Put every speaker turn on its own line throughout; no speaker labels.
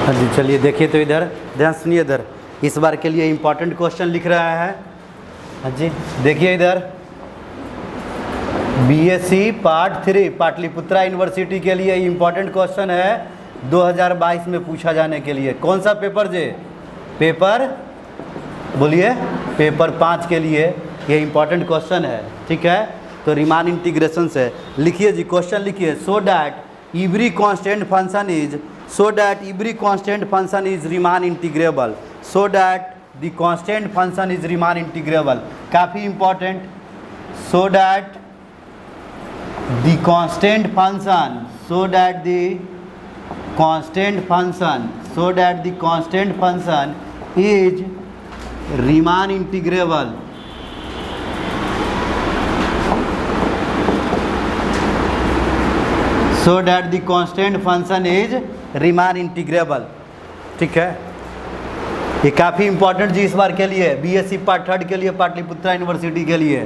हाँ जी, चलिए देखिए तो इधर ध्यान सुनिए। इधर इस बार के लिए इम्पोर्टेंट क्वेश्चन लिख रहा है। हाँ जी देखिए इधर बीएससी पार्ट 3 पाटलिपुत्रा यूनिवर्सिटी के लिए इम्पोर्टेंट क्वेश्चन है 2022 में पूछा जाने के लिए। कौन सा पेपर जे? पेपर बोलिए, पेपर 5 के लिए ये इम्पोर्टेंट क्वेश्चन है। ठीक है, तो रीमान इंटीग्रेशन से लिखिए जी, क्वेश्चन लिखिए। So that every constant function is Riemann integrable. So that the constant function is Riemann integrable, काफ़ी important. So that the constant function is Riemann integrable. So that the constant function is Riemann integrable. ठीक है, ये काफ़ी important जी इस बार के लिए, BSc part 3 के लिए पाटलिपुत्रा यूनिवर्सिटी के लिए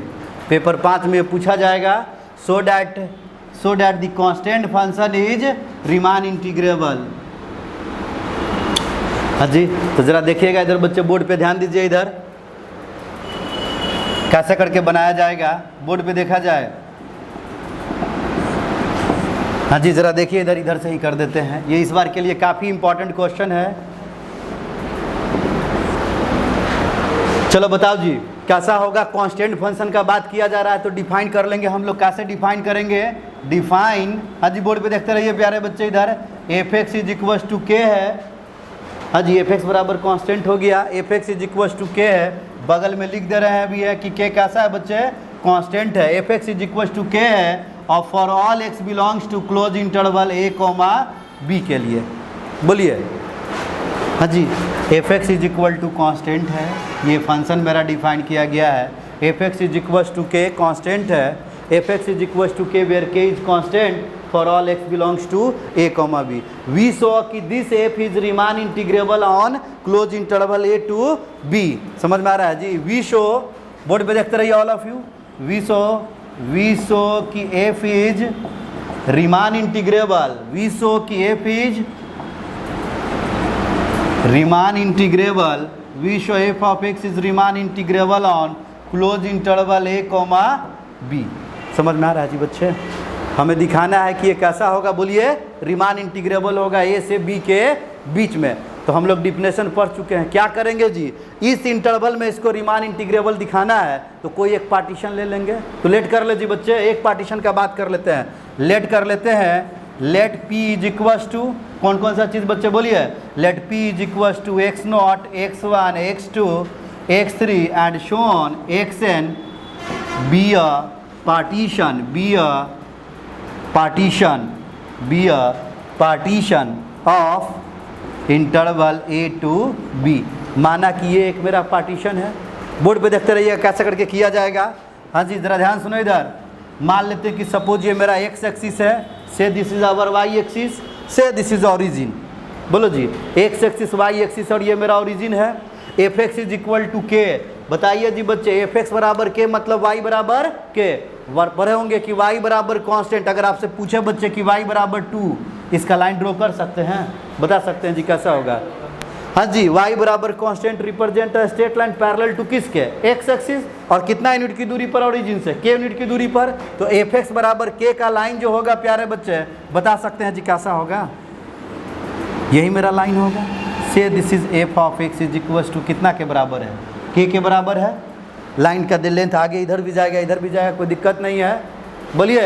पेपर 5 में पूछा जाएगा। सो that the constant function is Riemann integrable. हाँ जी, तो ज़रा देखिएगा इधर बच्चे, बोर्ड पे ध्यान दीजिए। इधर कैसे करके बनाया जाएगा, बोर्ड पे देखा जाए। हाँ जी ज़रा देखिए इधर से ही कर देते हैं। ये इस बार के लिए काफ़ी इंपॉर्टेंट क्वेश्चन है। चलो बताओ जी कैसा होगा। कांस्टेंट फंक्शन का बात किया जा रहा है तो डिफाइन कर लेंगे हम लोग। कैसे डिफाइन करेंगे? डिफाइन, हाँ जी बोर्ड पे देखते रहिए प्यारे बच्चे। इधर F X is equals to K है। हाँ जी, एफ एक्स बराबर कांस्टेंट हो गया, F X is equals to K है। बगल में लिख दे रहे हैं अभी है कि के कैसा है बच्चे? कांस्टेंट है। F X is equals to K है और for all X belongs to close interval A comma B के लिए बोलिए। हाँ जी, F X is equal to constant है, ये फंक्शन मेरा डिफाइन किया गया है। F X is equals to K constant है। F X is equals to K where K is constant for all X belongs to A comma B. We saw कि this F is Riemann integrable on close interval A to B. समझ में आ रहा है जी? We show, board पे देखते रहिए all of you. We saw कि F is Riemann integrable. We saw कि F is Riemann integrable. We show F of X is Riemann integrable on close interval A comma B. समझ में आ रहा है जी बच्चे? हमें दिखाना है कि ये कैसा होगा, बोलिए। रीमान इंटीग्रेबल होगा ए से बी के बीच में। तो हम लोग डिफिनेशन पढ़ चुके हैं। क्या करेंगे जी, इस इंटरवल में इसको रीमान इंटीग्रेबल दिखाना है तो कोई एक पार्टीशन ले लेंगे। तो लेट कर ले जी बच्चे, एक पार्टीशन का बात कर लेते हैं। लेट कर लेते हैं। Let P is equals to कौन कौन सा चीज़ बच्चे बोलिए? Let P is equals to x naught, x1, x2, x3 and so on xn be a partition of interval A to B. माना कि ये एक मेरा पार्टीशन है। बोर्ड पे देखते रहिए कैसे करके किया जाएगा। हाँ जी ज़रा ध्यान सुनो। इधर मान लेते हैं कि सपोज ये मेरा एक्स एक्सिस है, say this is our Y axis, say this is origin. बोलो जी, एक्स एक्सिस वाई एक्सिस और ये मेरा ओरिजिन है। F X is equal to K. बताइए जी बच्चे, एफ एक्स बराबर के मतलब वाई बराबर के। पढ़े होंगे कि वाई बराबर कांस्टेंट। अगर आपसे पूछे बच्चे कि वाई बराबर 2, इसका लाइन ड्रॉ कर सकते हैं? बता सकते हैं जी कैसा होगा? हाँ जी, वाई बराबर constant represent straight line parallel to किसके? X axis. और कितना यूनिट की दूरी पर? ओरिजिन से के यूनिट की दूरी पर। तो एफ एक्स बराबर के का लाइन जो होगा प्यारे बच्चे, बता सकते हैं जी कैसा होगा? यही मेरा लाइन होगा। Say this is F of X is equal to कितना के बराबर है? के बराबर है। लाइन का लेंथ आगे इधर भी जाएगा इधर भी जाएगा, कोई दिक्कत नहीं है। बोलिए।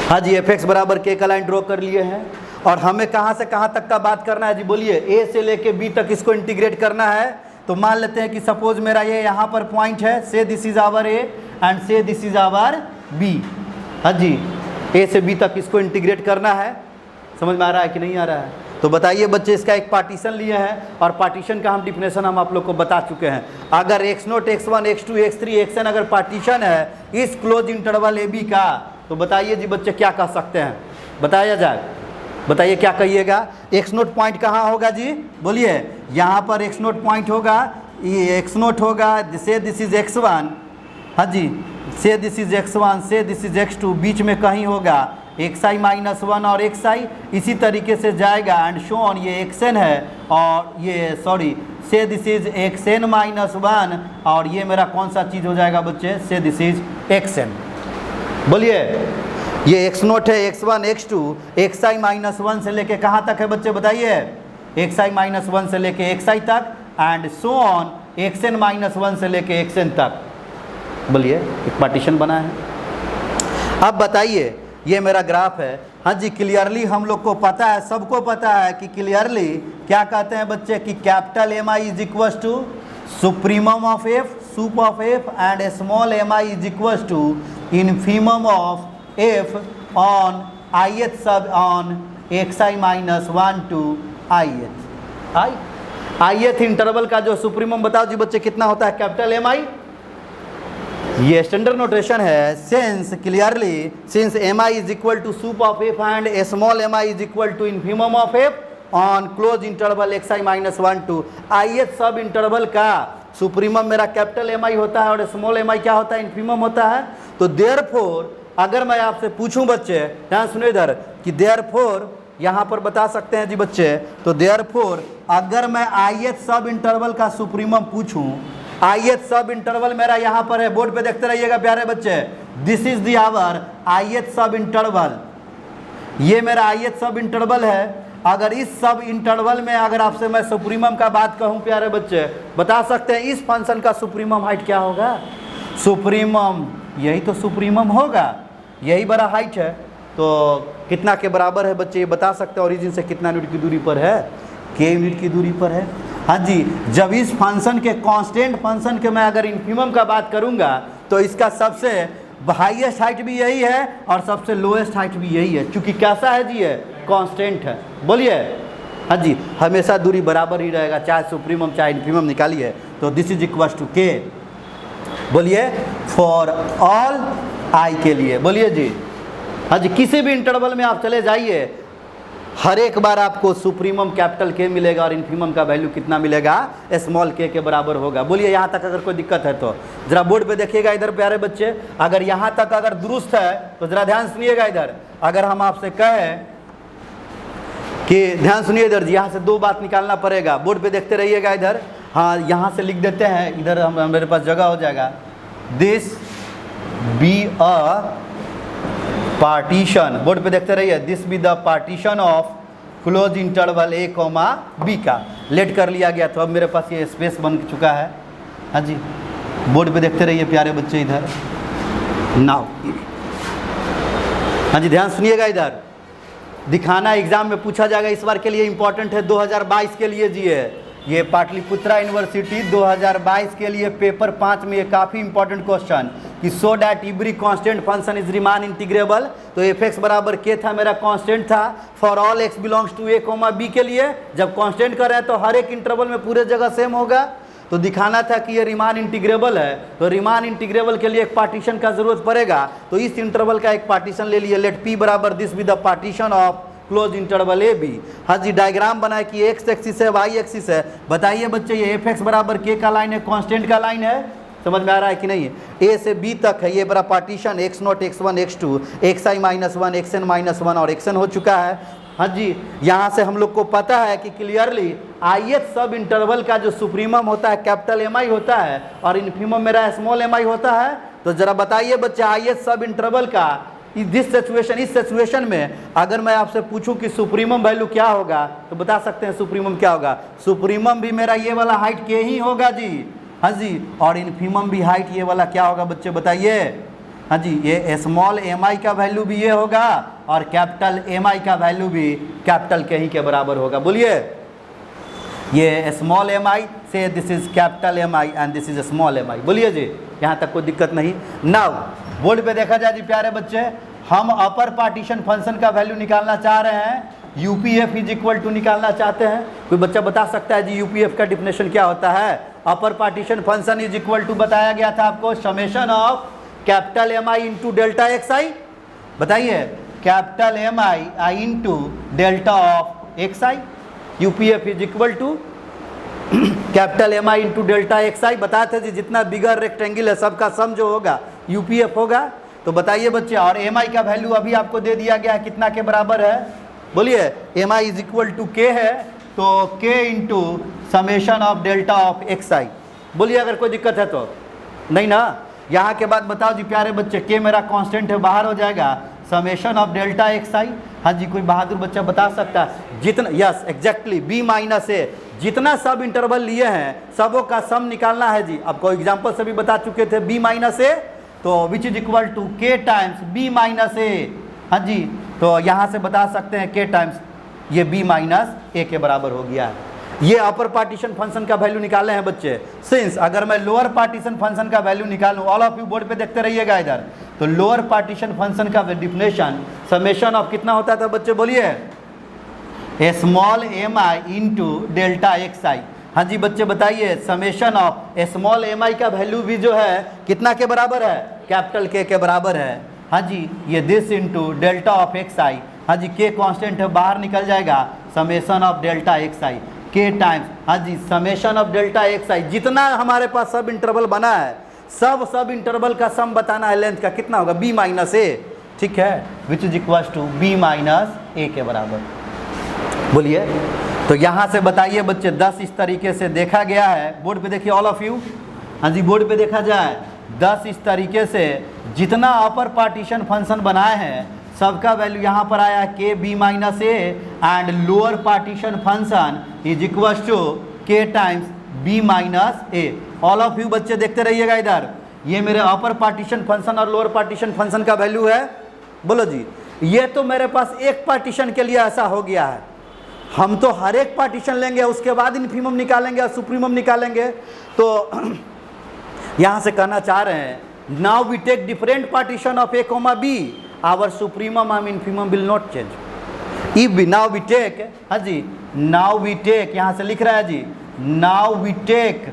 हाँ जी, एफ एक्स बराबर के का लाइन ड्रॉ कर लिए हैं। और हमें कहाँ से कहाँ तक का बात करना है जी? बोलिए, ए से लेके बी तक इसको इंटीग्रेट करना है। तो मान लेते हैं कि सपोज मेरा ये यहाँ पर पॉइंट है, say this is our A and say this is our B. हाँ जी, ए से बी तक इसको इंटीग्रेट करना है। समझ में आ रहा है कि नहीं आ रहा है? तो बताइए बच्चे, इसका एक पार्टीशन लिए हैं और पार्टीशन का हम डिफिनेशन हम आप लोग को बता चुके हैं। अगर x0, x1, x2, x3, xn अगर पार्टीशन है इस क्लोज इंटरवल ए बी का, तो बताइए जी बच्चे क्या कह सकते हैं? बताया जाए, बताइए क्या कहिएगा? x0 पॉइंट कहाँ होगा जी? बोलिए। यहाँ पर x0 पॉइंट होगा, ये x0 होगा, से दिस इज x1। हाँ जी, से दिस इज x1, से दिस इज x2, बीच में कहीं होगा एक्स आई माइनस वन और एक्स आई, इसी तरीके से जाएगा एंड शो ऑन, ये एक्स एन है और ये sorry say this is X N minus one और ये मेरा कौन सा चीज़ हो जाएगा बच्चे, से दिस इज एक्स एन। बोलिए ये एक्स नोट है, X one X two, X I minus one से लेके कहाँ तक है बच्चे बताइए, एक्स आई माइनस वन से लेके एक्स आई तक and so on X N minus one से लेके एक्स एन तक। बोलिए एक पार्टीशन बना है। अब बताइए ये मेरा ग्राफ है। हाँ जी, क्लियरली हम लोग को पता है, सबको पता है कि क्लियरली क्या कहते हैं बच्चे कि capital M I is equal to supremum of F, sup of F and small M I is equal to infimum of F on ith sub on X I minus one to ith interval का जो supremum बताओ जी बच्चे कितना होता है, capital M I. ये standard notation है, since clearly since M I is equal to sup of F and small M I is equal to infimum of F on close interval X I minus one to ith sub interval का supremum मेरा capital M आई होता है और small M आई क्या होता है, infimum होता है। तो देयरफॉर अगर मैं आपसे पूछूं बच्चे, ध्यान सुनिए इधर कि देयरफॉर यहाँ पर बता सकते हैं जी बच्चे, तो देयरफॉर अगर मैं आई एथ सब इंटरवल का सुप्रीमम पूछूं, आई एथ सब इंटरवल मेरा यहाँ पर है, बोर्ड पे देखते रहिएगा प्यारे बच्चे, दिस इज दी आवर आई एथ सब इंटरवल, ये मेरा आई एथ सब इंटरवल है। अगर इस सब इंटरवल में अगर आपसे मैं सुप्रीमम का बात कहूँ प्यारे बच्चे, बता सकते हैं इस फंक्शन का सुप्रीमम हाइट क्या होगा, सुप्रीमम यही तो सुप्रीमम होगा, यही बड़ा हाइट है। तो कितना के बराबर है बच्चे ये बता सकते हैं, ओरिजिन से कितना यूनिट की दूरी पर है, के यूनिट की दूरी पर है। हाँ जी, जब इस फंक्शन के कांस्टेंट फंक्शन के मैं अगर इन्फीमम का बात करूंगा तो इसका सबसे हाईएस्ट हाइट भी यही है और सबसे लोएस्ट हाइट भी यही है, क्योंकि कैसा है जी, ये कांस्टेंट है। बोलिए हाँ जी, हमेशा दूरी बराबर ही रहेगा, चाहे सुप्रीमम चाहे इन्फीमम निकालिए। तो दिस इज इक्वल टू के, बोलिए फॉर ऑल आई के लिए। बोलिए जी हाँ जी, किसी भी इंटरवल में आप चले जाइए, हर एक बार आपको सुप्रीमम कैपिटल के मिलेगा और इन्फीमम का वैल्यू कितना मिलेगा, स्मॉल के बराबर होगा। बोलिए यहाँ तक अगर कोई दिक्कत है तो जरा बोर्ड पे देखिएगा इधर प्यारे बच्चे, अगर यहाँ तक अगर दुरुस्त है तो जरा ध्यान सुनिएगा इधर। अगर हम आपसे कहें कि ध्यान सुनिए इधर जी, यहाँ से दो बात निकालना पड़ेगा, बोर्ड पे देखते रहिएगा इधर। हाँ यहाँ से लिख देते हैं इधर, हम मेरे पास जगह हो जाएगा, this be a partition, board पे देखते रहिए, this be the partition of close interval A comma B का लेट कर लिया गया। तो अब मेरे पास ये स्पेस बन चुका है। हाँ जी, बोर्ड पे देखते रहिए प्यारे बच्चे इधर नाउ। हाँ जी ध्यान सुनिएगा इधर, दिखाना एग्जाम में पूछा जाएगा, इस बार के लिए इंपॉर्टेंट है 2022 के लिए जी है। ये पाटलिपुत्रा यूनिवर्सिटी 2022 के लिए पेपर 5 में ये काफ़ी इंपॉर्टेंट क्वेश्चन कि so that every constant function is Riemann integrable. तो एफ एक्स बराबर के था, मेरा कांस्टेंट था for all X belongs to A comma B के लिए। जब कांस्टेंट कर रहे हैं तो हर एक इंटरवल में पूरे जगह सेम होगा। तो दिखाना था कि ये रिमान इंटीग्रेबल है, तो रिमान इंटीग्रेबल के लिए एक पार्टीशन का जरूरत पड़ेगा। तो इस इंटरवल का एक पार्टीशन ले लिए, लेट पी बराबर this be the partition of close interval A B. हाँ जी, डायग्राम बनाए कि एक्स एक्सिस है वाई एक्सिस है। बताइए बच्चे ये एफ एक्स बराबर के का लाइन है, कांस्टेंट का लाइन है, समझ में आ रहा है कि नहीं? ए से बी तक है ये बड़ा partition, X naught X one X two X I minus one X N minus one और एक्स एन हो चुका है। हाँ जी, यहाँ से हम लोग को पता है कि क्लियरली आई एथ सब इंटरवल का जो सुप्रीमम होता है कैपिटल एम आई होता है और इन्फीमम मेरा स्मॉल एम आई होता है। तो जरा बताइए बच्चे आई एथ सब इंटरवल का इस सिचुएशन में अगर मैं आपसे पूछूं कि सुप्रीमम वैल्यू क्या होगा तो बता सकते हैं सुप्रीमम क्या होगा? सुप्रीमम भी मेरा ये वाला हाइट के ही होगा जी। हाँ जी, और इन्फीमम भी हाइट ये वाला क्या होगा बच्चे बताइए? हाँ जी, ये स्मॉल एम आई का वैल्यू भी ये होगा और कैपिटल एम आई का वैल्यू भी कैपिटल के ही के बराबर होगा। बोलिए ये small M I say this is capital M I and this is small M I. बोलिए जी, यहाँ तक कोई दिक्कत नहीं। नाउ बोर्ड पे देखा जाए जी प्यारे बच्चे, हम अपर पार्टीशन फंक्शन का वैल्यू निकालना चाह रहे हैं, यूपीएफ इज इक्वल टू निकालना चाहते हैं। कोई बच्चा बता सकता है जी यूपीएफ का डिफिनेशन क्या होता है? Upper partition function is equal to बताया गया था आपको summation of capital M I into delta X I. बताइए capital M I into delta of X I, UPF is equal to capital M I into delta X I. बताते जी जितना बिगर rectangle है सबका सम जो होगा यूपीएफ होगा। तो बताइए बच्चे, और एम आई का वैल्यू अभी आपको दे दिया गया है, कितना के बराबर है? बोलिए, M I is equal to K है, तो K into summation of delta of X I. बोलिए अगर कोई दिक्कत है तो। नहीं ना? यहाँ के बाद बताओ जी प्यारे बच्चे, के मेरा कांस्टेंट है, बाहर हो जाएगा summation of delta X I. हाँ जी, कोई बहादुर बच्चा बता सकता है? जितना, यस एग्जैक्टली, बी माइनस ए, जितना सब इंटरवल लिए हैं सबों का सम निकालना है जी। आपको एग्जाम्पल से भी बता चुके थे, बी माइनस ए, तो विच is equal to K times B minus ए। हाँ जी, तो यहाँ से बता सकते हैं के टाइम्स ये बी माइनस ए के बराबर हो गया है। ये अपर पार्टीशन फंक्शन का वैल्यू निकाले हैं बच्चे। सिंस अगर मैं लोअर पार्टीशन फंक्शन का वैल्यू निकालूं, ऑल ऑफ यू बोर्ड पे देखते रहिएगा इधर, तो लोअर पार्टीशन फंक्शन का डिफिनेशन समेशन ऑफ कितना होता था बच्चे? बोलिए, small M I into delta X I. हाँ जी बच्चे बताइए, समेशन ऑफ स्मॉल एम आई का वैल्यू भी जो है कितना के बराबर है? कैपिटल के बराबर है। हाँ जी, ये this into delta of X I. हाँ जी, के कांस्टेंट है, बाहर निकल जाएगा summation of delta X I K times, हाँ जी, summation of delta X I. जितना हमारे पास सब इंटरवल बना है, सब इंटरवल का सम बताना है, लेंथ का कितना होगा? बी माइनस ए, ठीक है, which is equal to B minus A के बराबर। बोलिए, तो यहाँ से बताइए बच्चे, 10 इस तरीके से देखा गया है। बोर्ड पे देखिए ऑल ऑफ यू। हाँ जी, बोर्ड पे देखा जाए, 10 इस तरीके से जितना अपर पार्टीशन फंक्शन बनाए हैं सबका वैल्यू यहाँ पर आया K B minus A, and lower partition function is equal to K times B minus A. All of you बच्चे देखते रहिएगा इधर, ये मेरे अपर पार्टीशन फंक्शन और लोअर पार्टीशन फंक्शन का वैल्यू है। बोलो जी, ये तो मेरे पास एक पार्टीशन के लिए ऐसा हो गया है। हम तो हर एक पार्टीशन लेंगे, उसके बाद इन्फीमम निकालेंगे और सुप्रीमम निकालेंगे। तो यहाँ से कहना चाह रहे हैं, now we take different partition of A comma B, our supremum and infimum will not change. If we now we take, हाँ जी, नाउ वी टेक, यहाँ से लिख रहा है जी, now we take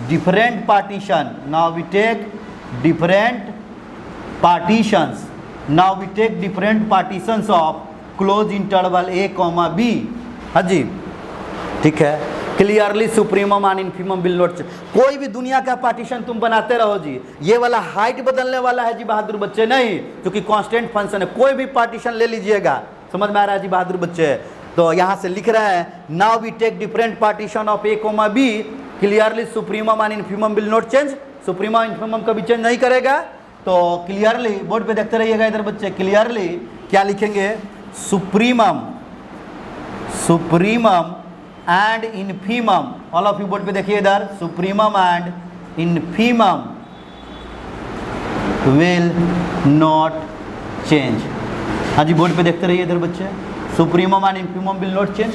different partition, now we take different partitions, now we take different partitions of close interval A comma B. हाँ जी, ठीक है, clearly supremum and infimum will not change. कोई भी दुनिया का पार्टीशन तुम बनाते रहो जी, ये वाला हाइट बदलने वाला है जी बहादुर बच्चे नहीं, क्योंकि कांस्टेंट फंक्शन है। कोई भी पार्टीशन ले लीजिएगा, समझ में आ रहा है जी बहादुर बच्चे? तो यहाँ से लिख रहा है, now we take different partition of A comma B, clearly supremum and infimum will not change. Supremum infimum कभी चेंज नहीं करेगा। तो क्लियरली बोर्ड पे देखते रहिएगा इधर बच्चे, क्लियरली क्या लिखेंगे? Supremum and infimum. All of you board पे देखिए इधर, supremum and infimum will not change. हाँ जी, बोर्ड पे देखते रहिए इधर बच्चे, supremum and infimum will not change.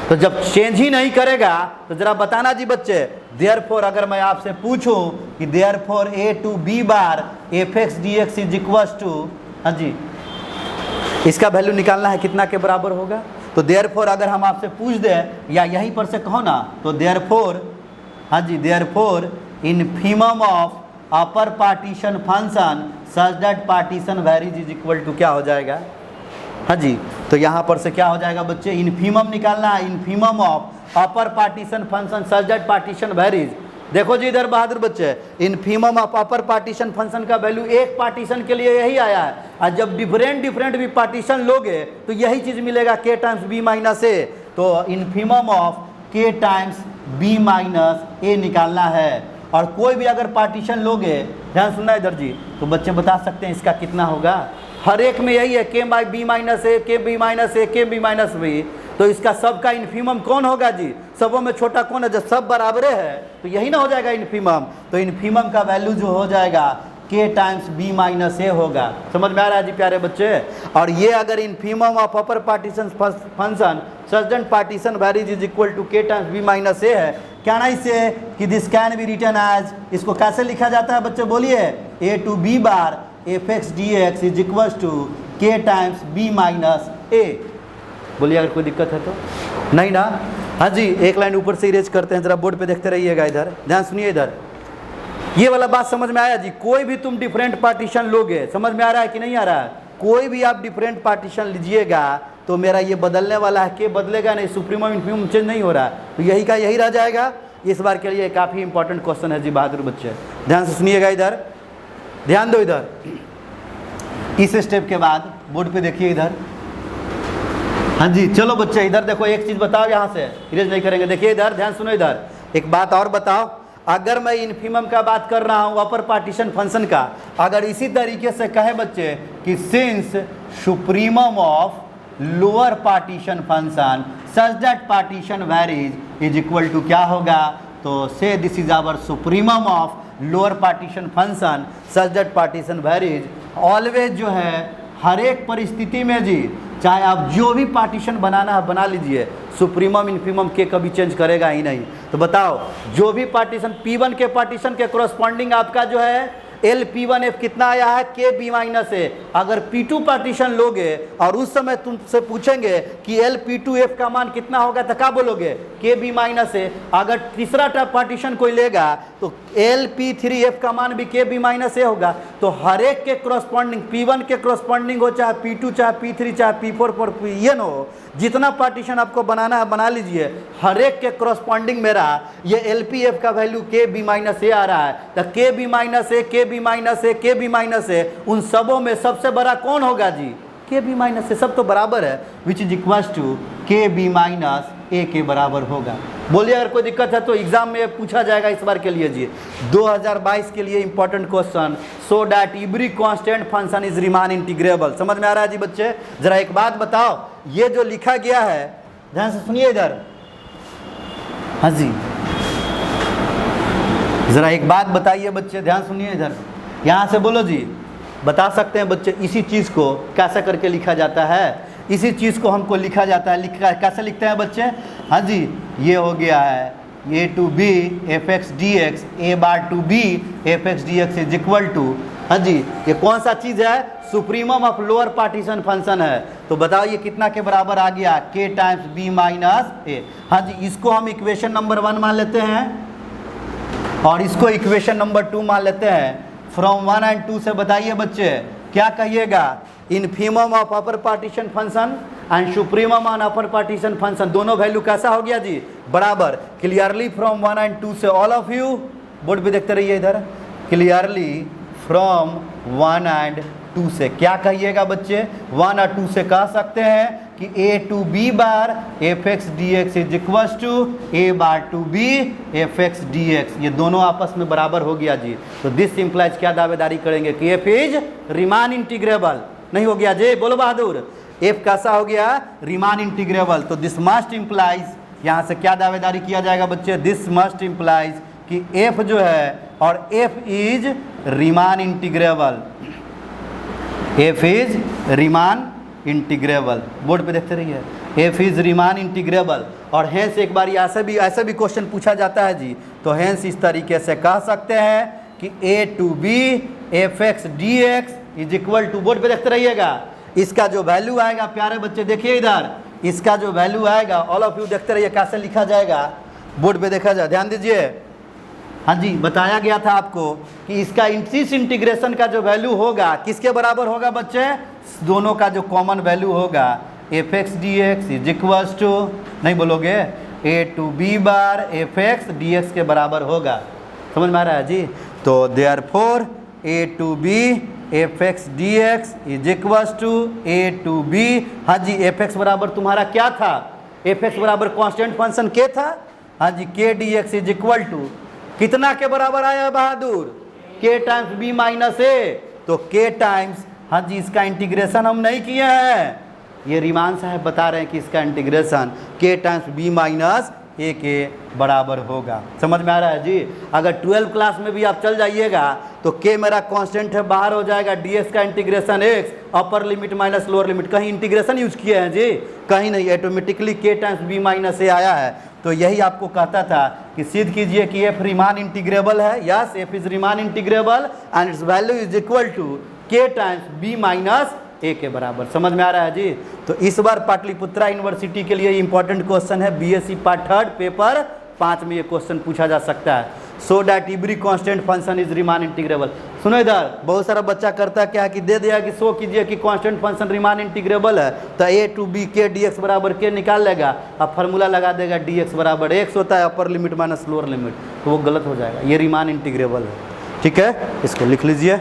तो जब चेंज ही नहीं करेगा तो जरा बताना जी बच्चे, देयरफॉर अगर मैं आपसे पूछूं कि therefore A to B bar F X D X is equal to, हाँ जी, इसका वैल्यू निकालना है, कितना के बराबर होगा? तो देयरफॉर अगर हम आपसे पूछ दें या यहीं पर से कहो ना, तो देयरफॉर, हाँ जी, therefore infimum of upper partition function such that partition varies is equal to क्या हो जाएगा? हाँ जी, तो यहाँ पर से क्या हो जाएगा बच्चे? इन्फीमम निकालना है, infimum of upper partition function such that partition varies. देखो जी इधर बहादुर बच्चे, infimum of upper partition function का वैल्यू एक पार्टीशन के लिए यही आया है, और जब डिफरेंट भी पार्टीशन लोगे तो यही चीज़ मिलेगा, के टाइम्स बी माइनस ए। तो इन्फीमम ऑफ के टाइम्स बी माइनस ए निकालना है। और कोई भी अगर पार्टीशन लोगे, ध्यान सुनना इधर जी, तो बच्चे बता सकते हैं इसका कितना होगा? हर एक में यही है, के बाई बी माइनस ए, के बी माइनस ए, के बी माइनस बी। तो इसका सब का इन्फीमम कौन होगा जी? सबों में छोटा कौन है? जब सब बराबरे है तो यही ना हो जाएगा इन्फीमम। तो इन्फीमम का वैल्यू जो हो जाएगा के टाइम्स बी माइनस ए होगा। समझ में आ रहा है जी प्यारे बच्चे? और ये अगर infimum of upper partition function such that partition varies is equal to K times B minus A है, क्या ना इसे कि this can be written as, इसको कैसे लिखा जाता है बच्चे? बोलिए, A to B bar F X D X is equal to K times B minus A. बोलिए अगर कोई दिक्कत है तो। नहीं ना? हाँ जी, एक लाइन ऊपर से इरेज करते हैं, जरा बोर्ड पे देखते रहिएगा इधर, ध्यान सुनिए इधर, ये वाला बात समझ में आया जी? कोई भी तुम डिफरेंट पार्टीशन लोगे, समझ में आ रहा है कि नहीं आ रहा है? कोई भी आप डिफरेंट पार्टीशन लीजिएगा तो मेरा ये बदलने वाला है, के बदलेगा नहीं, सुप्रीमम इन्फीमम चेंज नहीं हो रहा है, तो यही का यही रह जाएगा। इस बार के लिए काफ़ी इंपॉर्टेंट क्वेश्चन है जी बहादुर बच्चे, ध्यान से सुनिएगा इधर। ध्यान दो इधर, इस स्टेप के बाद बोर्ड पे देखिए इधर। हाँ जी चलो बच्चे इधर देखो, एक चीज़ बताओ, यहाँ से इरेज नहीं करेंगे, देखिए इधर, ध्यान सुनो इधर, एक बात और बताओ। अगर मैं इन्फीमम का बात कर रहा हूँ अपर पार्टीशन फंक्शन का, अगर इसी तरीके से कहे बच्चे कि since supremum of lower partition function such that partition varies is equal to क्या होगा, तो say this is our supremum of lower partition function such that partition varies, always जो है हर एक परिस्थिति में जी, चाहे आप जो भी पार्टीशन बनाना है बना लीजिए, सुप्रीमम इन्फीमम के कभी चेंज करेगा ही नहीं। तो बताओ जो भी पार्टीशन P1 के पार्टीशन के कोरस्पॉन्डिंग आपका जो है LP1F कितना आया है, KB माइनस ए। अगर P2 पार्टीशन लोगे और उस समय तुमसे पूछेंगे कि LP2F का मान कितना होगा तो क्या बोलोगे, KB माइनस ए। अगर तीसरा पार्टीशन कोई लेगा तो LP3F का मान भी KB माइनस ए होगा। तो हर एक के क्रॉसपॉन्डिंग, P1 के क्रॉसपॉन्डिंग हो, चाहे P2 चाहे P3 चाहे P4 पर Pn हो, जितना पार्टीशन आपको बनाना है बना लीजिए, हर एक के क्रॉसपॉन्डिंग मेरा ये LPF का वैल्यू KB माइनस ए आ रहा है। तो KB माइनस ए, KB माइनस ए, KB माइनस ए, उन सबों में सबसे बड़ा कौन होगा जी, KB माइनस ए। सब तो बराबर है, which is equals to KB minus A के बराबर होगा। बोलिए अगर कोई दिक्कत है तो एग्जाम में पूछा जाएगा इस बार के लिए जी, 2022 के लिए important question, so that every constant function is Riemann integrable. समझ में आ रहा है जी बच्चे? जरा एक बात बताओ, ये जो लिखा गया है ध्यान से सुनिए इधर। हाँ जी जरा एक बात बताइए बच्चे, ध्यान सुनिए इधर, यहाँ से बोलो जी, बता सकते हैं बच्चे इसी चीज़ को कैसे करके लिखा जाता है? इसी चीज़ को हमको लिखा जाता है, कैसे लिखते हैं बच्चे? हाँ जी ये हो गया है a to B F X D X, A bar to B F X D X is equal to, हाँ जी ये कौन सा चीज़ है, supremum of lower partition function है। तो बताओ ये कितना के बराबर आ गया, k टाइम्स b माइनस ए। हाँ जी इसको हम इक्वेशन नंबर 1 मान लेते हैं और इसको इक्वेशन नंबर 2 मान लेते हैं। फ्रॉम 1 एंड 2 से बताइए बच्चे क्या कहिएगा, infimum of upper partition function and supremum on upper partition function, दोनों वैल्यू कैसा हो गया जी, बराबर। क्लियरली फ्रॉम 1 एंड 2 से ऑल ऑफ यू बोर्ड पे देखते रहिए इधर, क्लियरली फ्रॉम 1 एंड 2 से क्या कहिएगा बच्चे, 1 और 2 से कह सकते हैं कि a to b bar F X D X is equals to A bar to B F X D X, ये दोनों आपस में बराबर हो गया जी। तो दिस इम्प्लाइज क्या दावेदारी करेंगे कि f इज रिमान इंटीग्रेबल, नहीं हो गया जी, बोलो बहादुर, f कैसा हो गया, रिमान इंटीग्रेबल। तो दिस मस्ट इम्प्लाइज, यहाँ से क्या दावेदारी किया जाएगा बच्चे, दिस मस्ट इम्प्लाइज कि f जो है और f is Riemann integrable, f is Riemann integrable. Board पे देखते रहिए, f इज रिमान इंटीग्रेबल। और हेंस एक बार ऐसा भी क्वेश्चन पूछा जाता है जी, तो हेंस इस तरीके से कह सकते हैं कि a to B F X D X is equal to, board पे देखते रहिएगा, इसका जो वैल्यू आएगा प्यारे बच्चे देखिए इधर, इसका जो वैल्यू आएगा ऑल ऑफ यू देखते रहिए कैसे लिखा जाएगा, बोर्ड पे देखा जाए, ध्यान दीजिए। हाँ जी बताया गया था आपको कि इसका इस इंटीग्रेशन का जो वैल्यू होगा किसके बराबर होगा बच्चे, दोनों का जो कॉमन वैल्यू होगा F X D X is equals to, नहीं बोलोगे, A to B bar F X D X के बराबर होगा। समझ में आ रहा है जी? तो therefore A to B F X D X is equals to A to B, हाँ जी एफ एक्स बराबर तुम्हारा क्या था, एफ एक्स बराबर कांस्टेंट फंक्शन के था, हाँ जी K D X is equal to कितना के बराबर आया बहादुर, के टाइम्स बी माइनस ए। तो के टाइम्स, हाँ जी इसका इंटीग्रेशन हम नहीं किए हैं, ये रिमान साहब बता रहे हैं कि इसका इंटीग्रेशन के टाइम्स बी माइनस ए के बराबर होगा। समझ में आ रहा है जी? अगर 12 क्लास में भी आप चल जाइएगा तो के मेरा कांस्टेंट है, बाहर हो जाएगा, डीएक्स का integration x, upper limit minus lower limit, कहीं इंटीग्रेशन यूज किए हैं जी, कहीं नहीं, ऑटोमेटिकली के टाइम्स बी माइनस ए आया है। तो यही आपको कहता था कि सिद्ध कीजिए कि एफ रिमान इंटीग्रेबल है, yes F is Riemann integrable and it's value is equal to K times B minus A के बराबर। समझ में आ रहा है जी? तो इस बार पाटलिपुत्रा यूनिवर्सिटी के लिए इंपॉर्टेंट क्वेश्चन है, बीएससी पार्ट 3 पेपर 5 में ये क्वेश्चन पूछा जा सकता है। सो that every constant function is Riemann integrable. सुनो इधर, बहुत सारा बच्चा करता है क्या कि दे दिया कि शो कीजिए कि कांस्टेंट फंक्शन रिमान इंटीग्रेबल है, तो ए टू बी के डी एक्स बराबर के निकाल लेगा, अब फार्मूला लगा देगा डी एक्स बराबर एक्स होता है upper limit minus lower limit, तो वो गलत हो जाएगा, ये रिमान इंटीग्रेबल है। ठीक है, इसको लिख लीजिए।